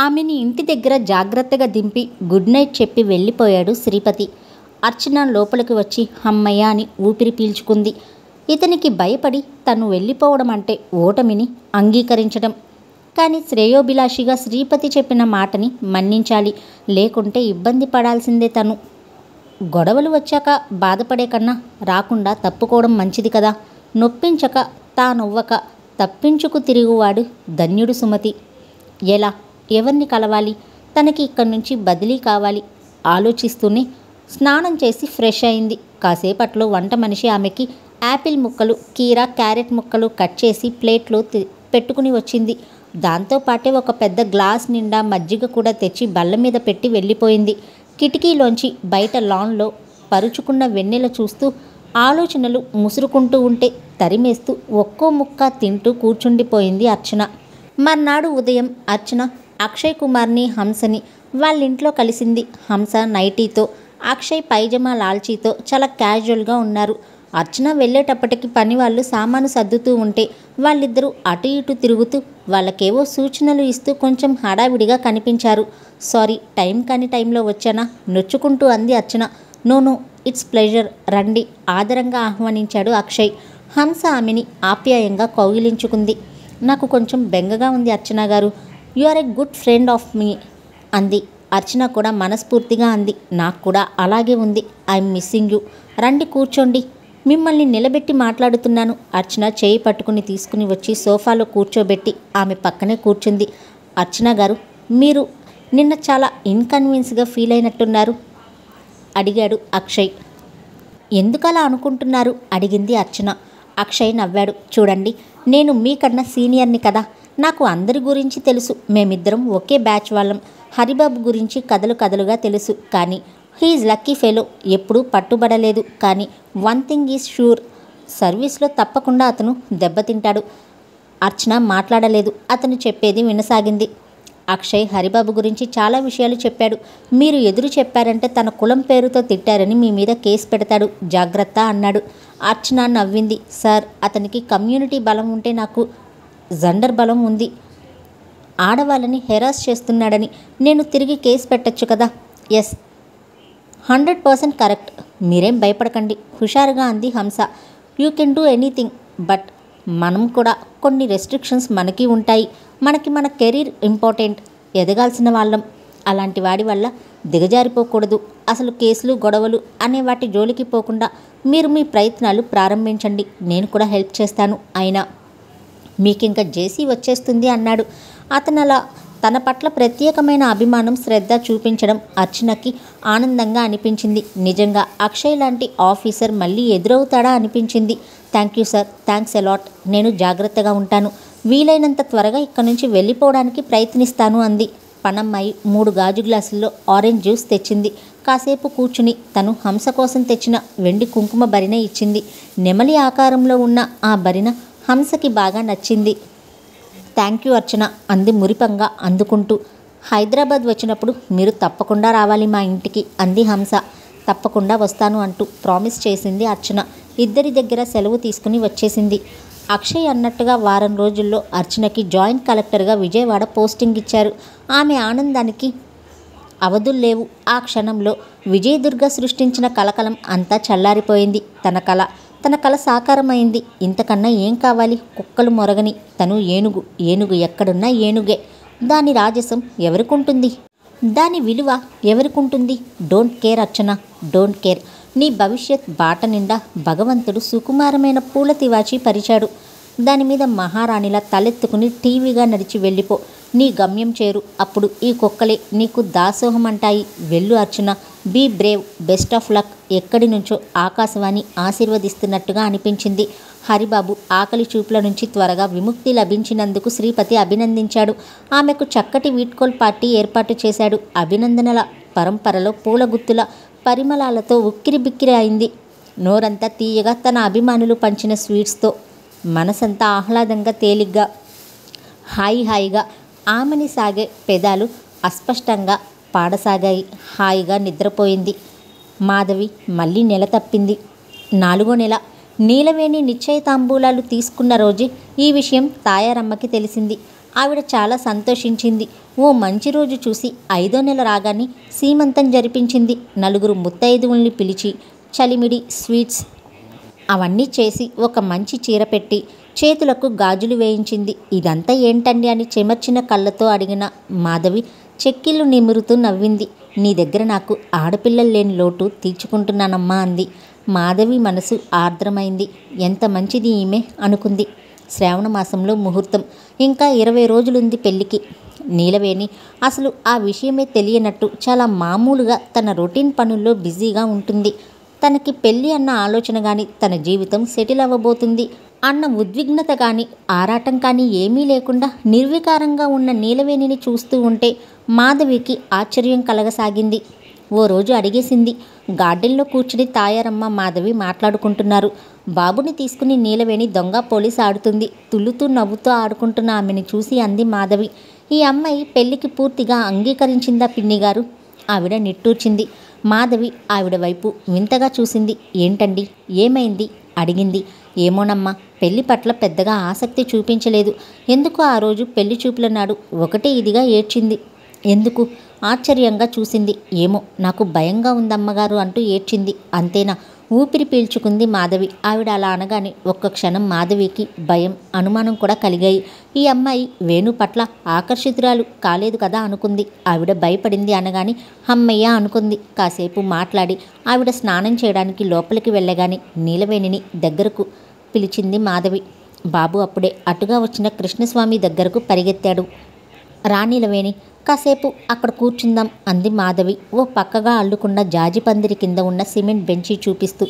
ఆమెని ఇంటి దగ్గర జాగ్రత్తగా దింపి గుడ్ నైట్ చెప్పి వెళ్ళిపోయాడు శ్రీపతి. అర్చన లోపలికి వచ్చి హమ్మయ్య అని ఊపిరి పీల్చుకుంది. ఇతనికి భయపడి తను వెళ్ళిపోవడం అంటే ఓటమిని అంగీకరించడం. కానీ శ్రేయోభిలాషిగా శ్రీపతి చెప్పిన మాటని మన్నించాలి, లేకుంటే ఇబ్బంది పడాల్సిందే తను. గొడవలు వచ్చాక బాధపడే కన్నా రాకుండా తప్పుకోవడం మంచిది కదా. నొప్పించక తానొవ్వక తప్పించుకు తిరుగువాడు ధన్యుడు సుమతి. ఎలా, ఎవరిని కలవాలి, తనకి ఇక్కడి నుంచి బదిలీ కావాలి ఆలోచిస్తూనే స్నానం చేసి ఫ్రెష్ అయింది. కాసేపట్లో వంట మనిషి ఆమెకి యాపిల్ ముక్కలు, కీరా, క్యారెట్ ముక్కలు కట్ చేసి ప్లేట్లో పెట్టుకుని వచ్చింది. దాంతోపాటే ఒక పెద్ద గ్లాస్ నిండా మజ్జిగ కూడా తెచ్చి బల్ల మీద పెట్టి వెళ్ళిపోయింది. కిటికీలోంచి బయట లాన్లో పరుచుకున్న వెన్నెల చూస్తూ ఆలోచనలు ముసురుకుంటూ ఉంటే తరిమేస్తూ ఒక్కో ముక్క తింటూ కూర్చుండిపోయింది అర్చన. మర్నాడు ఉదయం అర్చన అక్షయ్ కుమార్ని, హంసని వాళ్ళింట్లో కలిసింది. హంస నైటీతో, అక్షయ్ పైజమా లాల్చీతో చాలా క్యాజువల్గా ఉన్నారు. అర్చన వెళ్ళేటప్పటికి పని వాళ్ళు సామాను సర్దుతూ ఉంటే వాళ్ళిద్దరూ అటు ఇటు తిరుగుతూ వాళ్ళకేవో సూచనలు ఇస్తూ కొంచెం హడావిడిగా కనిపించారు. సారీ, టైం కాని టైంలో వచ్చానా నొచ్చుకుంటూ అంది అర్చన. నో, ఇట్స్ ప్లెజర్, రండి ఆదరంగా ఆహ్వానించాడు అక్షయ్. హంస ఆమెని ఆప్యాయంగా కౌగిలించుకుంది. నాకు కొంచెం బెంగగా ఉంది అర్చన గారు. You are a good friend of me అంది. అర్చన కూడా మనస్ఫూర్తిగా అంది. నాకు కూడా అలాగే ఉంది. I'm missing you. రండి కూర్చోండి, మిమ్మల్ని నిలబెట్టి మాట్లాడుతున్నాను. అర్చన చేయి పట్టుకుని తీసుకుని వచ్చి సోఫాలో కూర్చోబెట్టి ఆమె పక్కనే కూర్చుంది. అర్చన గారు, మీరు నిన్న చాలా ఇన్కన్వీనియన్స్గా ఫీల్ అయినట్టున్నారు అడిగాడు అక్షయ్. ఎందుకలా అనుకుంటున్నారు అడిగింది అర్చన. అక్షయ్ నవ్వాడు. చూడండి, నేను మీకన్నా సీనియర్ని కదా, నాకు అందరి గురించి తెలుసు. మేమిద్దరం ఒకే బ్యాచ్ వాళ్ళం. హరిబాబు గురించి కథలు కథలుగా తెలుసు, కానీ హీఈస్ లక్కీ ఫెలో, ఎప్పుడూ పట్టుబడలేదు. కానీ వన్ థింగ్ ఈజ్ షూర్, సర్వీస్లో తప్పకుండా అతను దెబ్బతింటాడు. అర్చన మాట్లాడలేదు. అతను చెప్పేది వినసాగింది. అక్షయ్ హరిబాబు గురించి చాలా విషయాలు చెప్పాడు. మీరు ఎదురు చెప్పారంటే తన కులం పేరుతో తిట్టారని మీ మీద కేసు పెడతాడు, జాగ్రత్త అన్నాడు. అర్చన నవ్వింది. సార్, అతనికి కమ్యూనిటీ బలం ఉంటే నాకు జండర్ బలం ఉంది. ఆడవాళ్ళని హెరాస్ చేస్తున్నాడని నేను తిరిగి కేసు పెట్టచ్చు కదా. Yes, 100% correct. మీరేం భయపడకండి, హుషారుగా అంది Hamsa. You can do anything, but మనం కూడా కొన్ని రెస్ట్రిక్షన్స్ మనకి ఉంటాయి. మనకి మన కెరీర్ ఇంపార్టెంట్, ఎదగాల్సిన వాళ్ళం. అలాంటి వాడి వల్ల దిగజారిపోకూడదు. అసలు కేసులు, గొడవలు అనే వాటి జోలికి పోకుండా మీరు మీ ప్రయత్నాలు ప్రారంభించండి, నేను కూడా హెల్ప్ చేస్తాను. అయినా మీకింక జేసీ వచ్చేస్తుంది అన్నాడు. అతను అలా తన పట్ల ప్రత్యేకమైన అభిమానం, శ్రద్ధ చూపించడం అర్చనకి ఆనందంగా అనిపించింది. నిజంగా అక్షయ్ లాంటి ఆఫీసర్ మళ్ళీ ఎదురవుతాడా అనిపించింది. Thank you sir, thanks a lot. నేను జాగ్రత్తగా ఉంటాను. వీలైనంత త్వరగా ఇక్కడి నుంచి వెళ్ళిపోవడానికి ప్రయత్నిస్తాను అంది. పనమ్మాయి 3 గాజు గ్లాసుల్లో ఆరెంజ్ జ్యూస్ తెచ్చింది. కాసేపు కూర్చుని తను హంస కోసం తెచ్చిన వెండి కుంకుమ బరిన ఇచ్చింది. నెమలి ఆకారంలో ఉన్న ఆ బరిన హంసకి బాగా నచ్చింది. థ్యాంక్ యూ అర్చన అంది మురిపంగా అందుకుంటూ. హైదరాబాద్ వచ్చినప్పుడు మీరు తప్పకుండా రావాలి మా ఇంటికి అంది హంస. తప్పకుండా వస్తాను అంటూ ప్రామిస్ చేసింది అర్చన. ఇద్దరి దగ్గర సెలవు తీసుకుని వచ్చేసింది. అక్షయ్ అన్నట్టుగా వారం రోజుల్లో అర్చనకి జాయింట్ కలెక్టర్గా విజయవాడ పోస్టింగ్ ఇచ్చారు. ఆమె ఆనందానికి అవధుల్లేవు. ఆ క్షణంలో విజయదుర్గ సృష్టించిన కలకలం అంతా చల్లారిపోయింది. తన కల సాకారమైంది. ఇంతకన్నా ఏం కావాలి? కుక్కలు మొరగని తను ఏనుగు ఎక్కడున్నా ఏనుగే. దాని రాజసం ఎవరికుంటుంది? దాని విలువ ఎవరికుంటుంది? Don't care Archana, don't care. నీ భవిష్యత్ బాట నిండా భగవంతుడు సుకుమారమైన పూల తివాచి పరిచాడు. దానిమీద మహారాణిలా తలెత్తుకుని టీవీగా నడిచి వెళ్ళిపో. నీ గమ్యం చేరు. అప్పుడు ఈ కుక్కలే నీకు దాసోహం అంటాయి. వెళ్ళు Archana, be brave, best of luck. ఎక్కడి నుంచో ఆకాశవాణి ఆశీర్వదిస్తున్నట్టుగా అనిపించింది. హరిబాబు ఆకలి చూపుల నుంచి త్వరగా విముక్తి లభించినందుకు శ్రీపతి అభినందించాడు. ఆమెకు చక్కటి వీడ్కోల్ పార్టీ ఏర్పాటు చేశాడు. అభినందనల పరంపరలో పూల గుత్తుల పరిమళాలతో ఉక్కిరిబిక్కిరి అయింది. నోరంతా తీయగా తన అభిమానులు పంచిన స్వీట్స్తో మనసంతా ఆహ్లాదంగా, తేలిగ్గా, హాయిగా ఆమెని సాగే పెదాలు అస్పష్టంగా పాడసాగాయి. హాయిగా నిద్రపోయింది. మాధవి మళ్ళీ నెల తప్పింది. 4వ నెల. నీలవేణి నిశ్చయితాంబూలాలు తీసుకున్న రోజే ఈ విషయం తాయారమ్మకి తెలిసింది. ఆవిడ చాలా సంతోషించింది. ఓ మంచి రోజు చూసి 5వ నెల రాగానే సీమంతం జరిపించింది. 4 ముత్తైదువుల్ని పిలిచి చలిమిడి స్వీట్స్ అవన్నీ చేసి ఒక మంచి చీర పెట్టి చేతులకు గాజులు వేయించింది. ఇదంతా ఏంటండి అని చెమర్చిన కళ్ళతో అడిగిన మాధవి చెక్కిళ్ళు నిమురుతూ నవ్వింది. నీ దగ్గర నాకు ఆడపిల్లలు లేని లోటు తీర్చుకుంటున్నానమ్మా అంది. మాధవి మనసు ఆర్ద్రమైంది. ఎంత మంచిది ఈమె అనుకుంది. శ్రావణ మాసంలో ముహూర్తం. ఇంకా 20 రోజులుంది పెళ్లికి. నీలవేణి అసలు ఆ విషయమే తెలియనట్టు చాలా మామూలుగా తన రొటీన్ పనుల్లో బిజీగా ఉంటుంది. తనకి పెళ్ళి అన్న ఆలోచన కానీ, తన జీవితం సెటిల్ అవ్వబోతుంది అన్న ఉద్విగ్నత కానీ, ఆరాటం కానీ ఏమీ లేకుండా నిర్వికారంగా ఉన్న నీలవేణిని చూస్తూ ఉంటే మాధవికి ఆశ్చర్యం కలగసాగింది. ఓ రోజు అడిగేసింది. గార్డెన్లో కూర్చుని తాయారమ్మ మాధవి మాట్లాడుకుంటున్నారు. బాబుని తీసుకుని నీలవేణి దొంగ పోలీస్ ఆడుతుంది. తుళ్ళుతూ నవ్వుతూ ఆడుకుంటున్న ఆమెను చూసి అంది మాధవి, ఈ అమ్మాయి పెళ్లికి పూర్తిగా అంగీకరించిందా పిన్నిగారు? ఆవిడ నిట్టూర్చింది. మాధవి ఆవిడ వైపు వింతగా చూసింది. ఏంటండి, ఏమైంది అడిగింది. ఏమోనమ్మా, పెళ్లి పట్ల పెద్దగా ఆసక్తి చూపించలేదు. ఎందుకు ఆ రోజు పెళ్లి చూపుల నాడు ఒకటే ఇదిగా ఏడ్చింది. ఎందుకు? ఆశ్చర్యంగా చూసింది. ఏమో, నాకు భయంగా ఉందమ్మగారు అంటూ ఏడ్చింది. అంతేనా? ఊపిరి పీల్చుకుంది మాధవి. ఆవిడ అలా అనగానే ఒక్క క్షణం మాధవికి భయం, అనుమానం కూడా కలిగాయి. ఈ అమ్మాయి వేణు పట్ల ఆకర్షితురాలు కాలేదు కదా అనుకుంది. ఆవిడ భయపడింది అనగానే హమ్మయ్య అనుకుంది. కాసేపు మాట్లాడి ఆవిడ స్నానం చేయడానికి లోపలికి వెళ్ళగానే నీలవేణిని దగ్గరకు పిలిచింది మాధవి. బాబు అప్పుడే అటుగా వచ్చిన కృష్ణస్వామి దగ్గరకు పరిగెత్తాడు. రా నీలవేణి, కాసేపు అక్కడ కూర్చుందాం అంది మాధవి ఓ పక్కగా అల్లుకున్న జాజి పందిరి కింద ఉన్న సిమెంట్ బెంచీ చూపిస్తూ.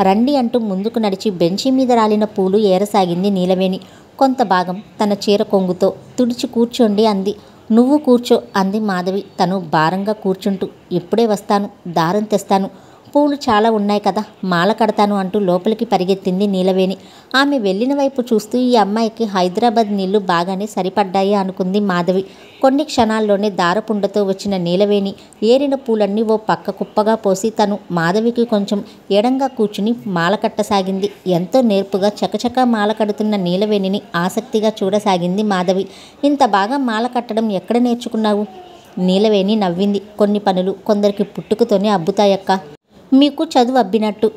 రండి అంటూ ముందుకు నడిచి బెంచీ మీద రాలిన పూలు ఏరసాగింది నీలవేణి. కొంత భాగం తన చీర కొంగుతో తుడిచి కూర్చోండి అంది. నువ్వు కూర్చో అంది మాధవి తను భారంగా కూర్చుంటూ. ఇప్పుడే వస్తాను, దారం తెస్తాను, పూలు చాలా ఉన్నాయి కదా, మాల కడతాను అంటూ లోపలికి పరిగెత్తింది నీలవేణి. ఆమె వెళ్ళిన వైపు చూస్తూ ఈ అమ్మాయికి హైదరాబాద్ నీళ్లు బాగానే సరిపడ్డాయి అనుకుంది మాధవి. కొన్ని క్షణాల్లోనే దారపుండతో వచ్చిన నీలవేణి ఏరిన పూలన్నీ ఓ పక్క కుప్పగా పోసి తను మాధవికి కొంచెం ఎడంగా కూర్చుని మాల కట్టసాగింది. ఎంతో నేర్పుగా చకచకా మాల కడుతున్న నీలవేణిని ఆసక్తిగా చూడసాగింది మాధవి. ఇంత బాగా మాల కట్టడం ఎక్కడ నేర్చుకున్నావు? నీలవేణి నవ్వింది. కొన్ని పనులు కొందరికి పుట్టుకతోనే అబ్బుతాయక్క, మీకు చదువు అబ్బినట్టు.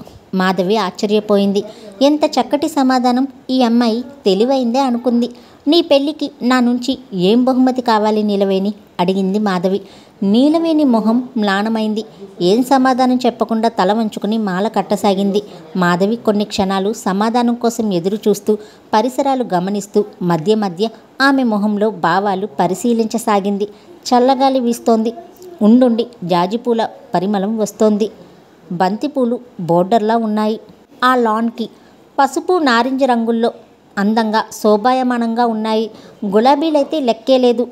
మాధవి ఆశ్చర్యపోయింది. ఎంత చక్కటి సమాధానం! ఈ అమ్మాయి తెలివైందే అనుకుంది. నీ పెళ్ళికి నా నుంచి ఏం బహుమతి కావాలి నీలవేణి అడిగింది మాధవి. నీలవేణి మొహం మ్లానమైంది. ఏం సమాధానం చెప్పకుండా తల వంచుకుని మాల కట్టసాగింది. మాధవి కొన్ని క్షణాలు సమాధానం కోసం ఎదురు చూస్తూ పరిసరాలు గమనిస్తూ మధ్య మధ్య ఆమె మొహంలో భావాలు పరిశీలించసాగింది. చల్లగాలి వీస్తోంది. ఉండుండి జాజిపూల పరిమళం వస్తోంది. బంతిపూలు బోర్డర్లా ఉన్నాయి. ఆ లాన్కి పసుపు నారింజ రంగుల్లో అందంగా శోభాయమానంగా ఉన్నాయి. గులాబీలైతే లెక్కే లేదు.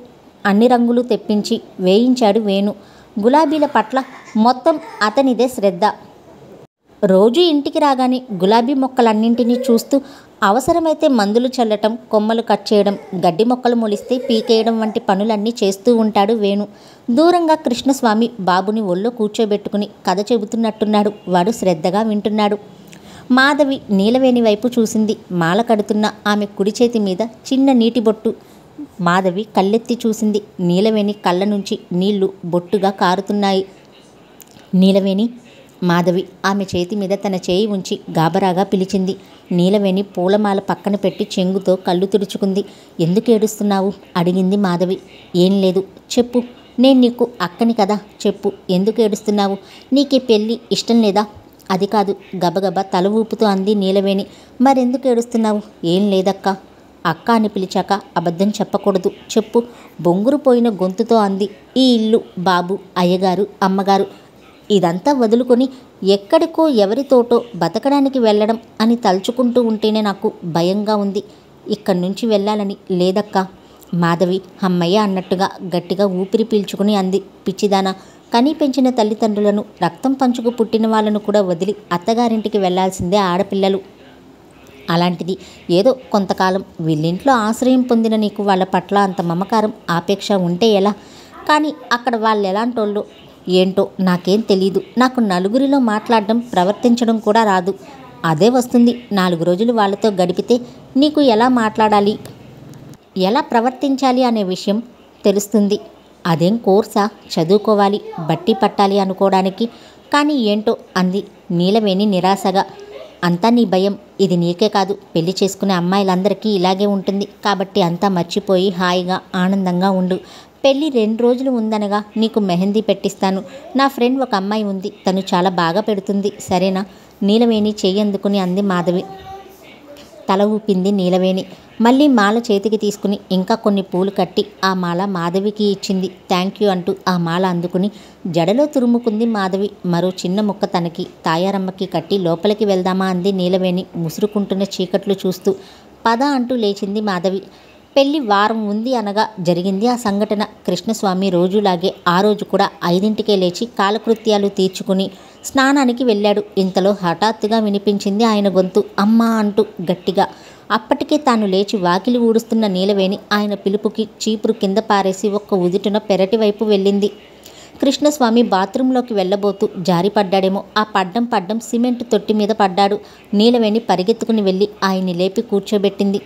అన్ని రంగులు తెప్పించి వేయించాడు వేణు. గులాబీల పట్ల మొత్తం అతనిదే శ్రద్ధ. రోజు ఇంటికి రాగానే గులాబీ మొక్కలన్నింటినీ చూస్తూ అవసరమైతే మందులు చల్లటం, కొమ్మలు కట్ చేయడం, గడ్డి మొక్కలు మొలిస్తే పీకేయడం వంటి పనులన్నీ చేస్తూ ఉంటాడు వేణు. దూరంగా కృష్ణస్వామి బాబుని ఒళ్ళో కూర్చోబెట్టుకుని కథ చెబుతున్నట్టున్నాడు. వాడు శ్రద్ధగా వింటున్నాడు. మాధవి నీలవేణి వైపు చూసింది. మాల కడుతున్న ఆమె కుడి చేతి మీద చిన్న నీటి బొట్టు. మాధవి కళ్ళెత్తి చూసింది. నీలవేణి కళ్ళ నుంచి నీళ్లు బొట్టుగా కారుతున్నాయి. నీలవేణి, మాధవి ఆమె చేతి మీద తన చేయి ఉంచి గాబరాగా పిలిచింది. నీలవేణి పూలమాల పక్కన పెట్టి చెంగుతో కళ్ళు తుడుచుకుంది. ఎందుకు ఏడుస్తున్నావు అడిగింది మాధవి. ఏం లేదు, చెప్పు. నేను నీకు అక్కని కదా, చెప్పు. ఎందుకు ఏడుస్తున్నావు? నీకే పెళ్ళి ఇష్టం లేదా? అది కాదు, గబగబా తల ఊపుతూ అంది నీలవేణి. మరెందుకు ఏడుస్తున్నావు? ఏం లేదక్కా. అక్క అని పిలిచాక అబద్ధం చెప్పకూడదు, చెప్పు. బొంగురు పోయిన గొంతుతో అంది. ఈ ఇల్లు, బాబు, అయ్యగారు, అమ్మగారు ఇదంతా వదులుకొని ఎక్కడికో ఎవరితోటో బతకడానికి వెళ్ళడం అని తలుచుకుంటూ ఉంటేనే నాకు భయంగా ఉంది. ఇక్కడి నుంచి వెళ్ళాలని లేదక్కా. మాధవి అమ్మయ్య అన్నట్టుగా గట్టిగా ఊపిరి పీల్చుకుని అంది. పిచ్చిదానా, కనీ పెంచిన తల్లిదండ్రులను, రక్తం పంచుకు పుట్టిన వాళ్ళను కూడా వదిలి అత్తగారింటికి వెళ్లాల్సిందే ఆడపిల్లలు. అలాంటిది ఏదో కొంతకాలం వీళ్ళింట్లో ఆశ్రయం పొందిన నీకు వాళ్ళ పట్ల అంత మమకారం, ఆపేక్ష ఉంటే ఎలా? కానీ అక్కడ వాళ్ళు ఎలాంటోళ్ళో ఏంటో నాకేం తెలీదు. నాకు నలుగురిలో మాట్లాడడం, ప్రవర్తించడం కూడా రాదు. అదే వస్తుంది. 4 రోజులు వాళ్ళతో గడిపితే నీకు ఎలా మాట్లాడాలి, ఎలా ప్రవర్తించాలి అనే విషయం తెలుస్తుంది. అదేం కోర్సా, చదువుకోవాలి, బట్టి పట్టాలి అనుకోవడానికి. కానీ ఏంటో అంది నీలవేణి నిరాశగా. అంతా నీ భయం. ఇది నీకే కాదు, పెళ్లి చేసుకునే అమ్మాయిలందరికీ ఇలాగే ఉంటుంది. కాబట్టి అంతా మర్చిపోయి హాయిగా ఆనందంగా ఉండు. పెళ్ళి 2 రోజులు ఉందనగా నీకు మెహందీ పెట్టిస్తాను. నా ఫ్రెండ్ ఒక అమ్మాయి ఉంది, తను చాలా బాగా పెడుతుంది, సరేనా? నీలవేణి చెయ్యందుకుని అంది మాధవి. తల ఊపింది నీలవేణి. మళ్ళీ మాల చేతికి తీసుకుని ఇంకా కొన్ని పూలు కట్టి ఆ మాల మాధవికి ఇచ్చింది. థ్యాంక్ యూ అంటూ ఆ మాల అందుకుని జడలో తురుముకుంది మాధవి. మరో చిన్న ముక్క తనకి, తాయారమ్మకి కట్టి లోపలికి వెళ్దామా అంది నీలవేణి ముసురుకుంటున్న చీకట్లు చూస్తూ. పద అంటూ లేచింది మాధవి. పెళ్లి వారం ఉంది అనగా జరిగింది ఆ సంఘటన. కృష్ణస్వామి రోజులాగే ఆ రోజు కూడా 5ంటికే లేచి కాలకృత్యాలు తీర్చుకుని స్నానానికి వెళ్ళాడు. ఇంతలో హఠాత్తుగా వినిపించింది ఆయన గొంతు, అమ్మా అంటూ గట్టిగా. అప్పటికే తాను లేచి వాకిలి ఊడుస్తున్న నీలవేణి ఆయన పిలుపుకి చీపురు కింద పారేసి ఒక్క ఉదుటున పెరటి వైపు వెళ్ళింది. కృష్ణస్వామి బాత్రూంలోకి వెళ్ళబోతూ జారిపడ్డాడేమో. ఆ పడ్డం సిమెంట్ తొట్టి మీద పడ్డాడు. నీలవేణి పరిగెత్తుకుని వెళ్ళి ఆయన్ని లేపి కూర్చోబెట్టింది.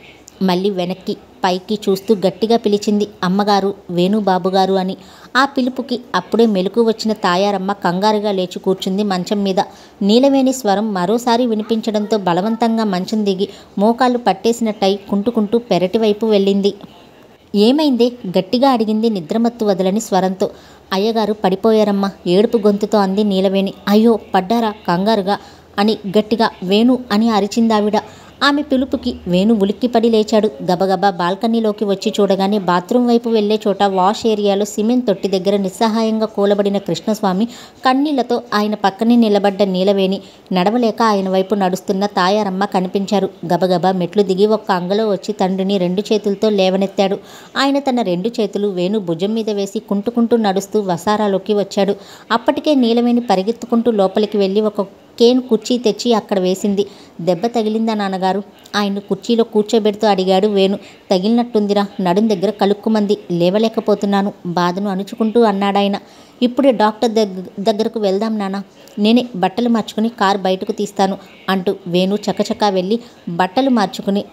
మళ్ళీ వెనక్కి పైకి చూస్తూ గట్టిగా పిలిచింది, అమ్మగారు, వేణుబాబుగారు అని. ఆ పిలుపుకి అప్పుడే మెలకు వచ్చిన తాయారమ్మ కంగారుగా లేచి కూర్చుంది మంచం మీద. నీలవేణి స్వరం మరోసారి వినిపించడంతో బలవంతంగా మంచం దిగి మోకాళ్ళు పట్టేసినట్టయి కుంటుకుంటూ పెరటి వైపు వెళ్ళింది. ఏమైందే? గట్టిగా అడిగింది నిద్రమత్తు వదలని స్వరంతో. అయ్యగారు పడిపోయారమ్మా, ఏడుపు గొంతుతో అంది నీలవేణి. అయ్యో, పడ్డారా? కంగారుగా అని గట్టిగా వేణు అని అరిచిందావిడ. ఆమె పిలుపుకి వేణు ఉలిక్కిపడి లేచాడు. గబగబా బాల్కనీలోకి వచ్చి చూడగానే బాత్రూం వైపు వెళ్లే చోట వాష్ ఏరియాలో సిమెంట్ తొట్టి దగ్గర నిస్సహాయంగా కూలబడిన కృష్ణస్వామి, కన్నీళ్లతో ఆయన పక్కనే నిలబడ్డ నీలవేణి, నడవలేక ఆయన వైపు నడుస్తున్న తాయారమ్మ కనిపించారు. గబగబా మెట్లు దిగి ఒక్క అంగలో వచ్చి తండ్రిని 2 చేతులతో లేవనెత్తాడు. ఆయన తన 2 చేతులు వేణు భుజం మీద వేసి కుంటుకుంటూ నడుస్తూ వసారాలోకి వచ్చాడు. అప్పటికే నీలవేణి పరిగెత్తుకుంటూ లోపలికి వెళ్ళి ఒక కేన్ కుర్చీ తెచ్చి అక్కడ వేసింది. దెబ్బ తగిలిందా నాన్నగారు? ఆయన్ను కుర్చీలో కూర్చోబెడుతూ అడిగాడు వేణు. తగిలినట్టుందిరా, నడుం దగ్గర కలుక్కుమంది, లేవలేకపోతున్నాను, బాధను అణుచుకుంటూ అన్నాడాయన. ఇప్పుడే డాక్టర్ దగ్గరకు వెళ్దాం నాన్న, నేనే బట్టలు మార్చుకుని కారు బయటకు తీస్తాను అంటూ వేణు చకచకా వెళ్ళి బట్టలు మార్చుకుని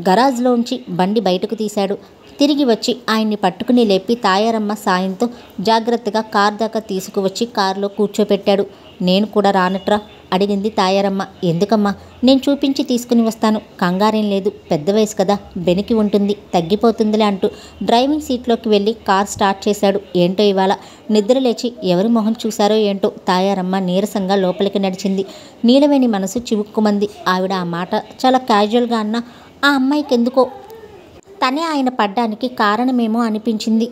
గరాజ్లోంచి బండి బయటకు తీశాడు. తిరిగి వచ్చి ఆయన్ని పట్టుకుని లేపి తాయారమ్మ సాయంతో జాగ్రత్తగా కారు దాకా తీసుకువచ్చి కారులో కూర్చోపెట్టాడు. నేను కూడా రానట్రా అడిగింది తాయారమ్మ. ఎందుకమ్మా? నేను చూపించి తీసుకుని వస్తాను, కంగారేం లేదు, పెద్ద వయసు కదా, బెనికి ఉంటుంది, తగ్గిపోతుందిలే అంటూ డ్రైవింగ్ సీట్లోకి వెళ్ళి కార్ స్టార్ట్ చేశాడు. ఏంటో ఇవాళ నిద్ర లేచి ఎవరి మొహం చూశారో ఏంటో తాయారమ్మ నీరసంగా లోపలికి నడిచింది. నీలవేణి మనసు చివుక్కుమంది. ఆవిడ ఆ మాట చాలా క్యాజువల్గా అన్నా ఆ అమ్మాయికి ఎందుకో తనే ఆయన పడ్డానికి కారణమేమో అనిపించింది.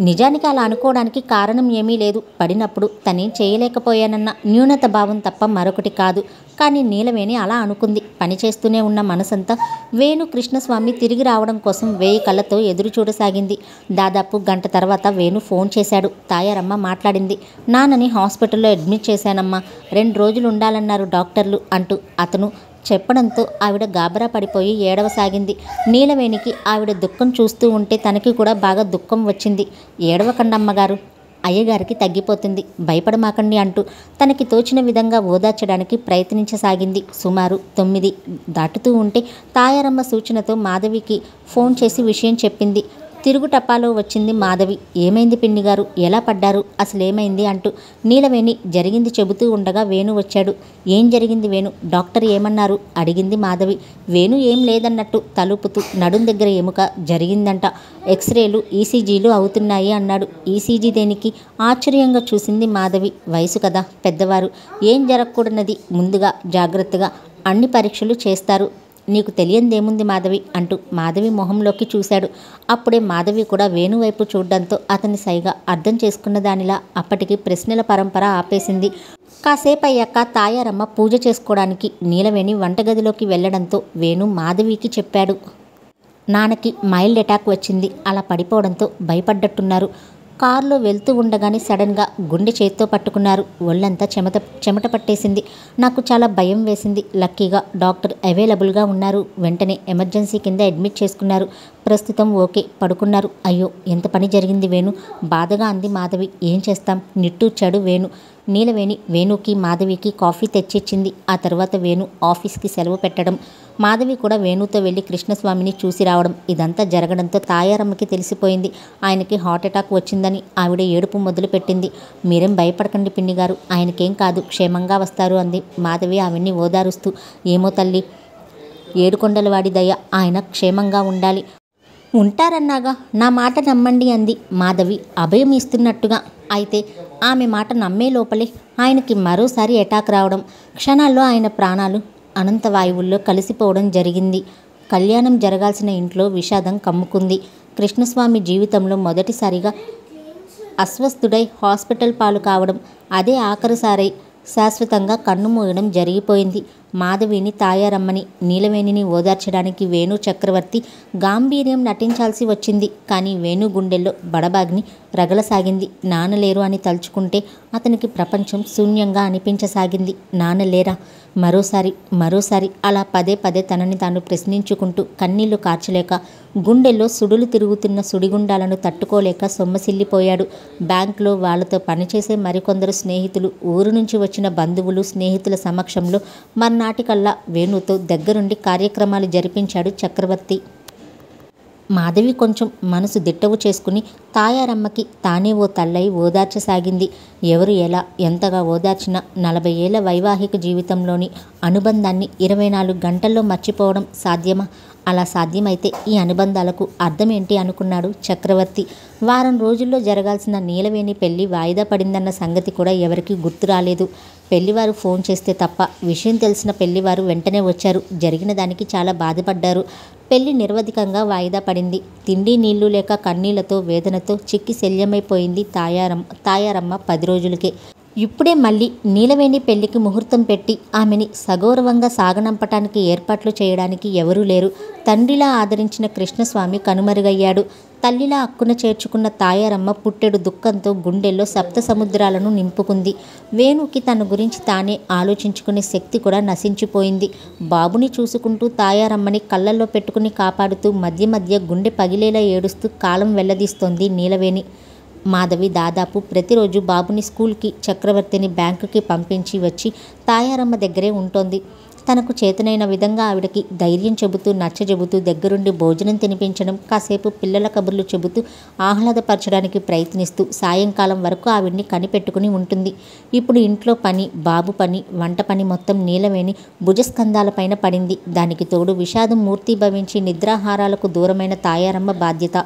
నిజానికి అలా అనుకోవడానికి కారణం ఏమీ లేదు. పడినప్పుడు తనేం చేయలేకపోయానన్న న్యూనత భావం తప్ప మరొకటి కాదు. కానీ నీలవేణి అలా అనుకుంది. పనిచేస్తూనే ఉన్న మనసంతా వేణు కృష్ణస్వామి తిరిగి రావడం కోసం 1000 కళ్ళతో ఎదురు చూడసాగింది. దాదాపు గంట తర్వాత వేణు ఫోన్ చేశాడు. తాయారమ్మ మాట్లాడింది. నాన్నని హాస్పిటల్లో అడ్మిట్ చేశానమ్మా, 2 రోజులు ఉండాలన్నారు డాక్టర్లు అంటూ అతను చెప్పడంతో ఆవిడ గాబరా పడిపోయి ఏడవసాగింది. నీలవేణికి ఆవిడ దుఃఖం చూస్తూ ఉంటే తనకి కూడా బాగా దుఃఖం వచ్చింది. ఏడవకండమ్మగారు, అయ్యగారికి తగ్గిపోతుంది, భయపడమాకండి అంటూ తనకి తోచిన విధంగా ఓదార్చడానికి ప్రయత్నించసాగింది. సుమారు 9 దాటుతూ ఉంటే తాయారమ్మ సూచనతో మాధవికి ఫోన్ చేసి విషయం చెప్పింది. తిరుగు టపాలో వచ్చింది మాధవి. ఏమైంది పిన్ని గారు, ఎలా పడ్డారు, అసలేమైంది అంటూ నీలవేణి జరిగింది చెబుతూ ఉండగా వేణు వచ్చాడు. ఏం జరిగింది వేణు, డాక్టర్ ఏమన్నారు అడిగింది మాధవి. వేణు ఏం లేదన్నట్టు తలుపుతూ నడుం దగ్గర ఎముక జరిగిందంట, ఎక్స్రేలు ఈసీజీలు అవుతున్నాయి అన్నాడు. ఈసీజీ దేనికి? ఆశ్చర్యంగా చూసింది మాధవి. వయసు కదా, పెద్దవారు, ఏం జరగకూడనది ముందుగా జాగ్రత్తగా అన్ని పరీక్షలు చేస్తారు, నీకు తెలియందేముంది మాధవి అంటూ మాధవి మొహంలోకి చూశాడు. అప్పుడే మాధవి కూడా వేణు వైపు చూడడంతో అతని సైగా అర్థం చేసుకున్న దానిలా అప్పటికి ప్రశ్నల పరంపర ఆపేసింది. కాసేపు అయ్యాక తాయారమ్మ పూజ చేసుకోవడానికి నీలవేణి వంటగదిలోకి వెళ్లడంతో వేణు మాధవికి చెప్పాడు. నాన్నకి మైల్డ్ అటాక్ వచ్చింది, అలా పడిపోవడంతో భయపడ్డట్టున్నారు. కారులో వెళ్తూ ఉండగానే సడన్గా గుండె చేత్తో పట్టుకున్నారు. ఒళ్ళంతా చెమట పట్టేసింది. నాకు చాలా భయం వేసింది. లక్కీగా డాక్టర్ అవైలబుల్గా ఉన్నారు. వెంటనే ఎమర్జెన్సీ కింద అడ్మిట్ చేసుకున్నారు. ప్రస్తుతం ఓకే, పడుకున్నారు. అయ్యో, ఎంత పని జరిగింది వేణు, బాధగా అంది మాధవి. ఏం చేస్తాం, నిట్టూర్చాడు వేణు. నీలవేణి వేణుకి మాధవికి కాఫీ తెచ్చిచ్చింది. ఆ తర్వాత వేణు ఆఫీస్కి సెలవు పెట్టడం మాధవి కూడా వేణుతో వెళ్ళి కృష్ణస్వామిని చూసి రావడం ఇదంతా జరగడంతో తాయారమ్మకి తెలిసిపోయింది. ఆయనకి హార్ట్ అటాక్ వచ్చిందని ఆవిడ ఏడుపు మొదలుపెట్టింది. మీరేం భయపడకండి పిన్ని గారు, ఆయనకేం కాదు, క్షేమంగా వస్తారు అంది మాధవి ఆవిడ్ని ఓదారుస్తూ. ఏమో తల్లి, ఏడుకొండలవాడి దయ, ఆయన క్షేమంగా ఉండాలి. ఉంటారన్నాగా, నా మాట నమ్మండి అంది మాధవి అభయం ఇస్తున్నట్టుగా. అయితే ఆమె మాట నమ్మే లోపలే ఆయనకి మరోసారి అటాక్ రావడం, క్షణాల్లో ఆయన ప్రాణాలు అనంత వాయువుల్లో కలిసిపోవడం జరిగింది. కళ్యాణం జరగాల్సిన ఇంట్లో విషాదం కమ్ముకుంది. కృష్ణస్వామి జీవితంలో మొదటిసారిగా అస్వస్థుడై హాస్పిటల్ పాలు కావడం, అదే ఆఖరిసారై శాశ్వతంగా కన్నుమూయడం జరిగిపోయింది. మాధవిని, తాయారమ్మని, నీలవేణిని ఓదార్చడానికి వేణు చక్రవర్తి గాంభీర్యం నటించాల్సి వచ్చింది. కానీ వేణు గుండెల్లో బడబాగ్ని రగలసాగింది. నాన్నలేరు అని తలుచుకుంటే అతనికి ప్రపంచం శూన్యంగా అనిపించసాగింది. నాన్నలేరా? మరోసారి అలా పదే పదే తనని తాను ప్రశ్నించుకుంటూ కన్నీళ్లు కార్చలేక, గుండెల్లో సుడులు తిరుగుతున్న సుడిగుండాలను తట్టుకోలేక సొమ్మసిల్లిపోయాడు. బ్యాంకులో వాళ్లతో పనిచేసే మరికొందరు స్నేహితులు, ఊరు నుంచి వచ్చిన బంధువులు, స్నేహితుల సమక్షంలో మర్నాటికల్లా వేణుతో దగ్గరుండి కార్యక్రమాలు జరిపించాడు చక్రవర్తి. మాధవి కొంచెం మనసు దిట్టవు చేసుకుని తాయారమ్మకి తానే ఓ తల్లై ఓదార్చసాగింది. ఎవరు ఎలా ఎంతగా ఓదార్చినా 40 ఏళ్ల వైవాహిక జీవితంలోని అనుబంధాన్ని 24 గంటల్లో మర్చిపోవడం సాధ్యమా? అలా సాధ్యమైతే ఈ అనుబంధాలకు అర్థమేంటి అనుకున్నాడు చక్రవర్తి. వారం రోజుల్లో జరగాల్సిన నీలవేణి పెళ్లి వాయిదా పడిందన్న సంగతి కూడా ఎవరికీ గుర్తు రాలేదు. పెళ్లివారు ఫోన్ చేస్తే తప్ప విషయం తెలిసిన పెళ్లివారు వెంటనే వచ్చారు. జరిగిన దానికి చాలా బాధపడ్డారు. పెళ్లి నిరవధికంగా వాయిదా పడింది. తిండి నీళ్లు లేక కన్నీళ్లతో వేదనతో చిక్కి శల్యమైపోయింది తాయారమ్మ 10 రోజులకే. ఇప్పుడే మళ్ళీ నీలవేణి పెళ్లికి ముహూర్తం పెట్టి ఆమెని సగౌరవంగా సాగనంపటానికి ఏర్పాట్లు చేయడానికి ఎవరూ లేరు. తండ్రిలా ఆదరించిన కృష్ణస్వామి కనుమరుగయ్యాడు. తల్లిలా అక్కున చేర్చుకున్న తాయారమ్మ పుట్టెడు దుఃఖంతో గుండెల్లో 7 సముద్రాలను నింపుకుంది. వేణుకి తన గురించి తానే ఆలోచించుకునే శక్తి కూడా నశించిపోయింది. బాబుని చూసుకుంటూ తాయారమ్మని కళ్ళల్లో పెట్టుకుని కాపాడుతూ మధ్య మధ్య గుండె పగిలేలా ఏడుస్తూ కాలం వెళ్లదీస్తోంది నీలవేణి. మాధవి దాదాపు ప్రతిరోజు బాబుని స్కూల్కి, చక్రవర్తిని బ్యాంకుకి పంపించి వచ్చి తాయారమ్మ దగ్గరే ఉంటోంది. తనకు చేతనైన విధంగా ఆవిడకి ధైర్యం చెబుతూ, నచ్చజెబుతూ, దగ్గరుండి భోజనం తినిపించడం, కాసేపు పిల్లల కబుర్లు చెబుతూ ఆహ్లాదపరచడానికి ప్రయత్నిస్తూ సాయంకాలం వరకు ఆవిడ్ని కనిపెట్టుకుని ఉంటుంది. ఇప్పుడు ఇంట్లో పని, బాబు పని, వంట పని మొత్తం నీలవేణి భుజస్కంధాలపైన పడింది. దానికి తోడు విషాదం మూర్తీభవించి నిద్రాహారాలకు దూరమైన తాయారమ్మ బాధ్యత.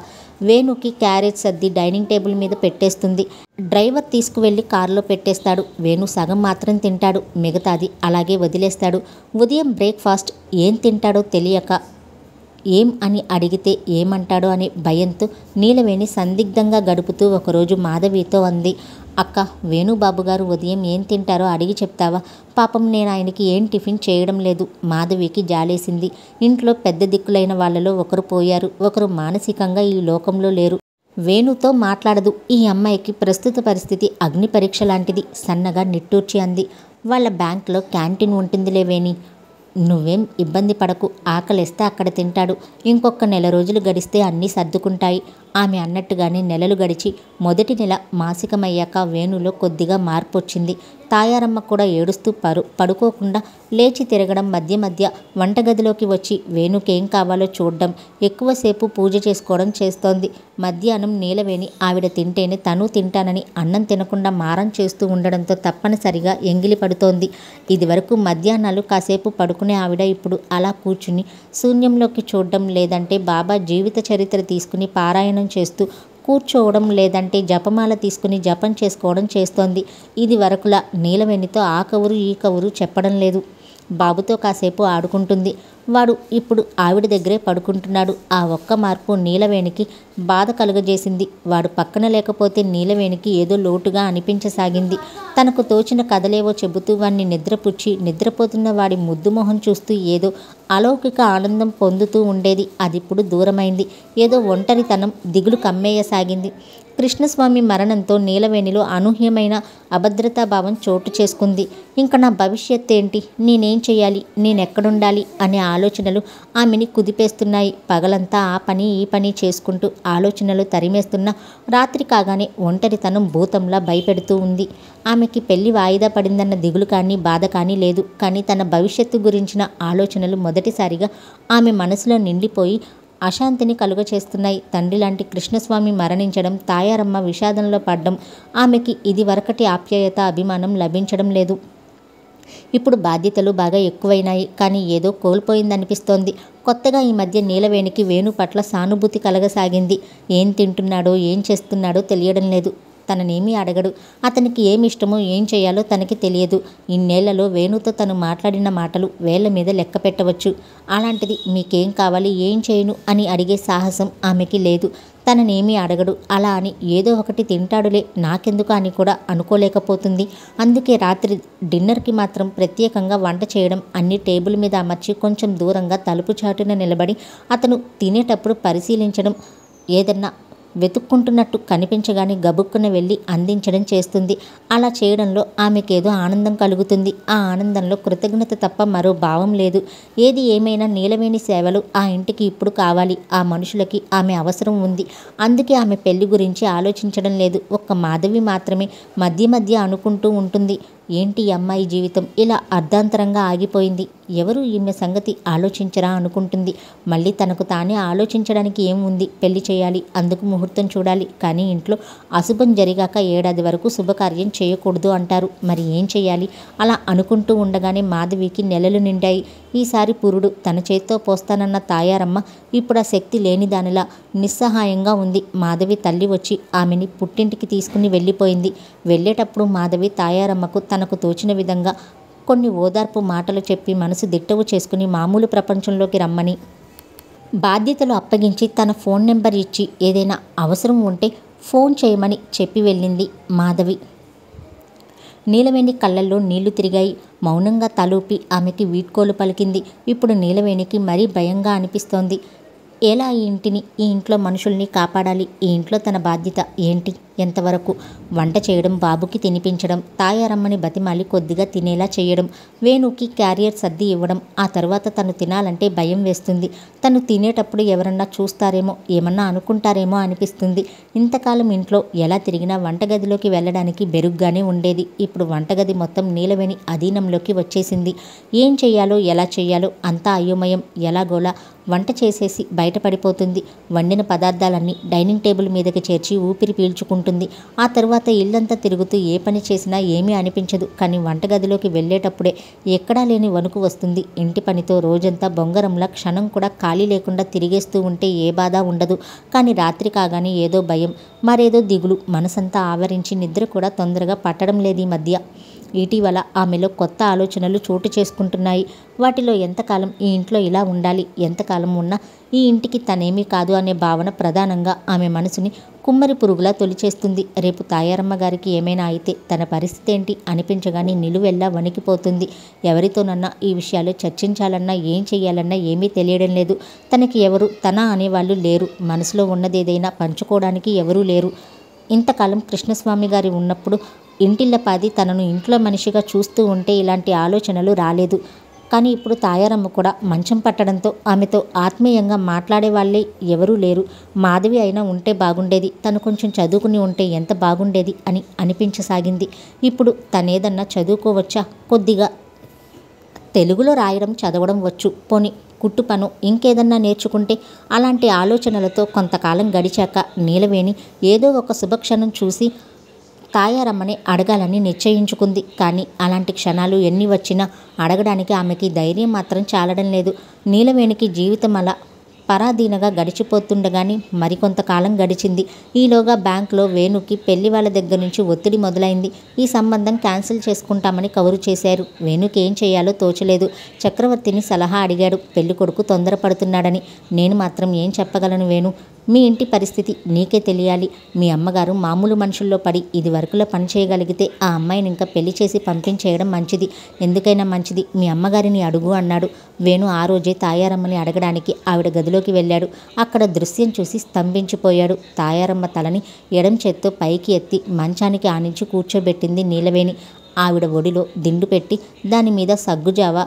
వేణుకి క్యారేజ్ సర్ది డైనింగ్ టేబుల్ మీద పెట్టేస్తుంది. డ్రైవర్ తీసుకువెళ్ళి కారులో పెట్టేస్తాడు. వేణు సగం మాత్రం తింటాడు, మిగతాది అలాగే వదిలేస్తాడు. ఉదయం బ్రేక్ఫాస్ట్ ఏం తింటాడో తెలియక ఏం అని అడిగితే ఏమంటాడో అనే భయంతో నీలవేణి సందిగ్ధంగా గడుపుతూ ఒకరోజు మాధవితో అంది. అక్క, వేణుబాబుగారు ఉదయం ఏం తింటారో అడిగి చెప్తావా? పాపం నేను ఆయనకి ఏం టిఫిన్ చేయడం లేదు. మాధవికి జాలేసింది. ఇంట్లో పెద్ద దిక్కులైన వాళ్ళలో ఒకరు పోయారు, ఒకరు మానసికంగా ఈ లోకంలో లేరు. వేణుతో మాట్లాడదు. ఈ అమ్మాయికి ప్రస్తుత పరిస్థితి అగ్ని పరీక్ష లాంటిది. సన్నగా నిట్టూర్చి అంది. వాళ్ళ బ్యాంకులో క్యాంటీన్ ఉంటుందిలే వేణి, నువ్వేం ఇబ్బంది పడకు. ఆకలిస్తే అక్కడ తింటాడు. ఇంకొక నెల రోజులు గడిస్తే అన్నీ సర్దుకుంటాయి. ఆమె అన్నట్టుగానే నెలలు గడిచి మొదటి నెల మాసికమయ్యాక వేణులో కొద్దిగా మార్పు వచ్చింది. తాయారమ్మ కూడా ఏడుస్తూ పడుకోకుండా లేచి తిరగడం, మధ్య మధ్య వంటగదిలోకి వచ్చి వేణుకేం కావాలో చూడడం, ఎక్కువసేపు పూజ చేసుకోవడం చేస్తోంది. మధ్యాహ్నం నీలవేణి ఆవిడ తింటేనే తను తింటానని అన్నం తినకుండా మారం చేస్తూ ఉండడంతో తప్పనిసరిగా ఎంగిలి పడుతోంది. ఇదివరకు మధ్యాహ్నాలు కాసేపు పడుకునే ఆవిడ ఇప్పుడు అలా కూర్చుని శూన్యంలోకి చూడడం, లేదంటే బాబా జీవిత చరిత్ర తీసుకుని పారాయణం చేస్తూ కూర్చోవడం, లేదంటే జపమాల తీసుకుని జపం చేసుకోవడం చేస్తోంది. ఇది వరకులా నీలవేణితో ఆ కవురు ఈ కవురు చెప్పడం లేదు. బాబుతో కాసేపు ఆడుకుంటుంది. వాడు ఇప్పుడు ఆవిడ దగ్గరే పడుకుంటున్నాడు. ఆ ఒక్క మార్పు నీలవేణికి బాధ కలుగజేసింది. వాడు పక్కన లేకపోతే నీలవేణికి ఏదో లోటుగా అనిపించసాగింది. తనకు తోచిన కథలేవో చెబుతూ వాణ్ణి నిద్రపుచ్చి, నిద్రపోతున్న వాడి ముద్దు మొహం చూస్తూ ఏదో అలౌకిక ఆనందం పొందుతూ ఉండేది. అదిప్పుడు దూరమైంది. ఏదో ఒంటరితనం, దిగులు కమ్మేయసాగింది. కృష్ణస్వామి మరణంతో నీలవేణిలో అనూహ్యమైన అభద్రతాభావం చోటు చేసుకుంది. ఇంక నా భవిష్యత్ ఏంటి, నేనేం చేయాలి, నేనెక్కడుండాలి అనే ఆలోచనలు ఆమెని కుదిపేస్తున్నాయి. పగలంతా ఆ పని ఈ పని చేసుకుంటూ ఆలోచనలు తరిమేస్తున్న రాత్రి కాగానే ఒంటరితనం భూతంలా భయపెడుతూ ఉంది. ఆమెకి పెళ్లి వాయిదా పడిందన్న దిగులు కానీ బాధ కానీ లేదు. కానీ తన భవిష్యత్తు గురించిన ఆలోచనలు మొదటిసారిగా ఆమె మనసులో నిండిపోయి అశాంతిని కలుగచేస్తున్నాయి. తండ్రి లాంటి కృష్ణస్వామి మరణించడం, తాయారమ్మ విషాదంలో పడ్డం, ఆమెకి ఇది వరకటి ఆప్యాయత అభిమానం లభించడం లేదు. ఇప్పుడు బాధ్యతలు బాగా ఎక్కువైనాయి. కానీ ఏదో కోల్పోయిందనిపిస్తోంది. కొత్తగా ఈ మధ్య నీలవేణికి వేణు పట్ల సానుభూతి కలగసాగింది. ఏం తింటున్నాడో ఏం చేస్తున్నాడో తెలియడం లేదు. తననేమీ అడగడు. అతనికి ఏమి ఇష్టమో ఏం చేయాలో తనకి తెలియదు. ఇన్నేళ్లలో వేణుతో తను మాట్లాడిన మాటలు వేళ్ల మీద లెక్క పెట్టవచ్చు. అలాంటిది మీకేం కావాలి, ఏం చేయను అని అడిగే సాహసం ఆమెకి లేదు. తననేమీ అడగడు. అలా అని ఏదో ఒకటి తింటాడులే నాకెందుకు అని కూడా అనుకోలేకపోతుంది. అందుకే రాత్రి డిన్నర్కి మాత్రం ప్రత్యేకంగా వంట చేయడం, అన్ని టేబుల్ మీద అమర్చి కొంచెం దూరంగా తలుపు చాటున నిలబడి అతను తినేటప్పుడు పరిశీలించడం, ఏదన్నా వెతుక్కుంటున్నట్టు కనిపించగానే గబుక్కున వెళ్ళి అందించడం చేస్తుంది. అలా చేయడంలో ఆమెకేదో ఆనందం కలుగుతుంది. ఆ ఆనందంలో కృతజ్ఞత తప్ప మరో భావం లేదు. ఏది ఏమైనా నీలవేణి సేవలు ఆ ఇంటికి ఇప్పుడు కావాలి. ఆ మనుషులకి ఆమె అవసరం ఉంది. అందుకే ఆమె పెళ్లి గురించి ఆలోచించడం లేదు. ఒక్క మాధవి మాత్రమే మధ్య మధ్య అనుకుంటూ ఉంటుంది, ఏంటి అమ్మాయి జీవితం ఇలా అర్ధాంతరంగా ఆగిపోయింది, ఎవరు ఈమె సంగతి ఆలోచించరా అనుకుంటుంది. మళ్ళీ తనకు తానే ఆలోచించడానికి ఏముంది, పెళ్లి చేయాలి, అందుకు ముహూర్తం చూడాలి. కానీ ఇంట్లో అశుభం జరిగాక ఏడాది వరకు శుభకార్యం చేయకూడదు అంటారు. మరి ఏం చేయాలి? అలా అనుకుంటూ ఉండగానే మాధవికి నెలలు నిండాయి. ఈసారి పురుడు తన చేత్తో పోస్తానన్న తాయారమ్మ ఇప్పుడు ఆ శక్తి లేని దానిలా నిస్సహాయంగా ఉంది. మాధవి తల్లి వచ్చి ఆమెని పుట్టింటికి తీసుకుని వెళ్ళిపోయింది. వెళ్ళేటప్పుడు మాధవి తాయారమ్మకు తనకు తోచిన విధంగా కొన్ని ఓదార్పు మాటలు చెప్పి మనసు దిట్టవు చేసుకుని మామూలు ప్రపంచంలోకి రమ్మని, బాధ్యతలు అప్పగించి తన ఫోన్ నెంబర్ ఇచ్చి ఏదైనా అవసరం ఉంటే ఫోన్ చేయమని చెప్పి వెళ్ళింది మాధవి. నీలవేణి కళ్ళల్లో నీళ్లు తిరిగాయి. మౌనంగా తలూపి ఆమెకి వీడ్కోలు పలికింది. ఇప్పుడు నీలవేణికి మరీ భయంగా అనిపిస్తోంది. ఎలా ఈ ఇంటిని, ఈ ఇంట్లో మనుషుల్ని కాపాడాలి? ఈ ఇంట్లో తన బాధ్యత ఏంటి? ఎంతవరకు? వంట చేయడం, బాబుకి తినిపించడం, తాయారమ్మని బతిమాలి కొద్దిగా తినేలా చేయడం, వేణుకి క్యారియర్ సర్ది ఇవ్వడం. ఆ తర్వాత తను తినాలంటే భయం వేస్తుంది. తను తినేటప్పుడు ఎవరన్నా చూస్తారేమో, ఏమన్నా అనుకుంటారేమో అనిపిస్తుంది. ఇంతకాలం ఇంట్లో ఎలా తిరిగినా వంటగదిలోకి వెళ్ళడానికి బెరుగ్గానే ఉండేది. ఇప్పుడు వంటగది మొత్తం నీలవేణి అధీనంలోకి వచ్చేసింది. ఏం చెయ్యాలో ఎలా చెయ్యాలో అంతా అయోమయం. ఎలాగోలా వంట చేసేసి బయటపడిపోతుంది. వండిన పదార్థాలన్నీ డైనింగ్ టేబుల్ మీదకి చేర్చి ఊపిరి పీల్చుకుంటుంది. ఆ తర్వాత ఇల్లంతా తిరుగుతూ ఏ పని చేసినా ఏమీ అనిపించదు. కానీ వంటగదిలోకి వెళ్ళేటప్పుడే ఎక్కడా లేని వణుకు వస్తుంది. ఇంటి పనితో రోజంతా బొంగరంలా క్షణం కూడా ఖాళీ లేకుండా తిరిగేస్తూ ఉంటే ఏ బాధ ఉండదు. కానీ రాత్రి కాగానే ఏదో భయం, మరేదో దిగులు మనసంతా ఆవరించి నిద్ర కూడా తొందరగా పట్టడం లేదు ఈ మధ్య. ఇటీవల ఆమెలో కొత్త ఆలోచనలు చోటు చేసుకుంటున్నాయి. వాటిలో ఎంతకాలం ఈ ఇంట్లో ఇలా ఉండాలి, ఎంతకాలం ఉన్నా ఈ ఇంటికి తనేమీ కాదు అనే భావన ప్రధానంగా ఆమె మనసుని కుమ్మరి పురుగులా తొలిచేస్తుంది. రేపు తాయారమ్మ గారికి ఏమైనా అయితే తన పరిస్థితి ఏంటి అనిపించగానే నిలువెల్లా వణికిపోతుంది. ఎవరితోనన్నా ఈ విషయాలు చర్చించాలన్నా ఏం చెయ్యాలన్నా ఏమీ తెలియడం లేదు. తనకి ఎవరు తన అనేవాళ్ళు లేరు. మనసులో ఉన్నదేదైనా పంచుకోవడానికి ఎవరూ లేరు. ఇంతకాలం కృష్ణస్వామి గారి ఉన్నప్పుడు ఇంటిల్లపాది తనను ఇంట్లో మనిషిగా చూస్తూ ఉంటే ఇలాంటి ఆలోచనలు రాలేదు. కానీ ఇప్పుడు తాయారమ్మ కూడా మంచం పట్టడంతో ఆమెతో ఆత్మీయంగా మాట్లాడే వాళ్ళే ఎవరూ లేరు. మాధవి అయినా ఉంటే బాగుండేది, తను కొంచెం చదువుకుని ఉంటే ఎంత బాగుండేది అని అనిపించసాగింది. ఇప్పుడు తనేదన్నా చదువుకోవచ్చా? కొద్దిగా తెలుగులో రాయడం చదవడం వచ్చు, పోని కుట్టు పను ఇంకేదన్నా నేర్చుకుంటే. అలాంటి ఆలోచనలతో కొంతకాలం గడిచాక నీలవేణి ఏదో ఒక శుభక్షణం చూసి తాయారమ్మని అడగాలని నిశ్చయించుకుంది. కానీ అలాంటి క్షణాలు ఎన్ని వచ్చినా అడగడానికి ఆమెకి ధైర్యం మాత్రం చాలడం లేదు. నీలవేణికి జీవితం అలా పరాధీనగా గడిచిపోతుండగానే మరికొంతకాలం గడిచింది. ఈలోగా బ్యాంకులో వేణుకి పెళ్లి వాళ్ళ దగ్గర నుంచి ఒత్తిడి మొదలైంది. ఈ సంబంధం క్యాన్సిల్ చేసుకుంటామని కబురు చేశారు. వేణుకి ఏం చేయాలో తోచలేదు. చక్రవర్తిని సలహా అడిగాడు. పెళ్లి కొడుకు తొందరపడుతున్నాడని. నేను మాత్రం ఏం చెప్పగలను వేణు? మీ ఇంటి పరిస్థితి నీకే తెలియాలి. మీ అమ్మగారు మామూలు మనుషుల్లో పడి ఇది వరకులో పని చేయగలిగితే ఆ అమ్మాయిని ఇంకా పెళ్లి చేసి పంపించేయడం మంచిది. ఎందుకైనా మంచిది మీ అమ్మగారిని అడుగు అన్నాడు. వేణు ఆ రోజే తాయారమ్మని అడగడానికి ఆవిడ గదిలోకి వెళ్ళాడు. అక్కడ దృశ్యం చూసి స్తంభించిపోయాడు. తాయారమ్మ తలని ఎడం చేత్తో పైకి ఎత్తి మంచానికి ఆనించి కూర్చోబెట్టింది నీలవేణి. ఆవిడ ఒడిలో దిండు పెట్టి దానిమీద సగ్గుజావ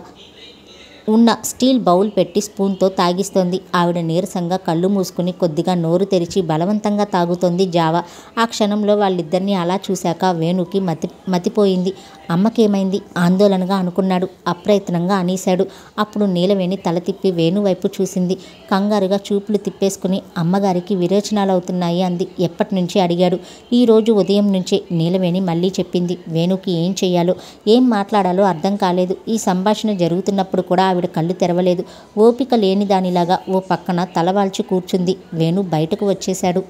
ఉన్న స్టీల్ బౌల్ పెట్టి స్పూన్తో తాగిస్తోంది. ఆవిడ నీరసంగా కళ్ళు మూసుకుని కొద్దిగా నోరు తెరిచి బలవంతంగా తాగుతోంది జావ. ఆ క్షణంలో వాళ్ళిద్దరినీ అలా చూశాక వేణుకి మతిపోయింది. అమ్మకేమైంది ఆందోళనగా అనుకున్నాడు. అప్రయత్నంగా అనేశాడు. అప్పుడు నీలవేణి తల తిప్పి వేణు వైపు చూసింది. కంగారుగా చూపులు తిప్పేసుకుని అమ్మగారికి విరేచనాలవుతున్నాయి అంది. ఎప్పటినుంచి అడిగాడు. ఈరోజు ఉదయం నుంచే నీలవేణి మళ్ళీ చెప్పింది. వేణుకి ఏం చెయ్యాలో ఏం మాట్లాడాలో అర్థం కాలేదు. ఈ సంభాషణ జరుగుతున్నప్పుడు కూడా ఆవిడ కళ్ళు తెరవలేదు. ఓపిక లేని దానిలాగా ఓ పక్కన తలవాల్చి కూర్చుంది. వేణు బయటకు వచ్చేశాడు.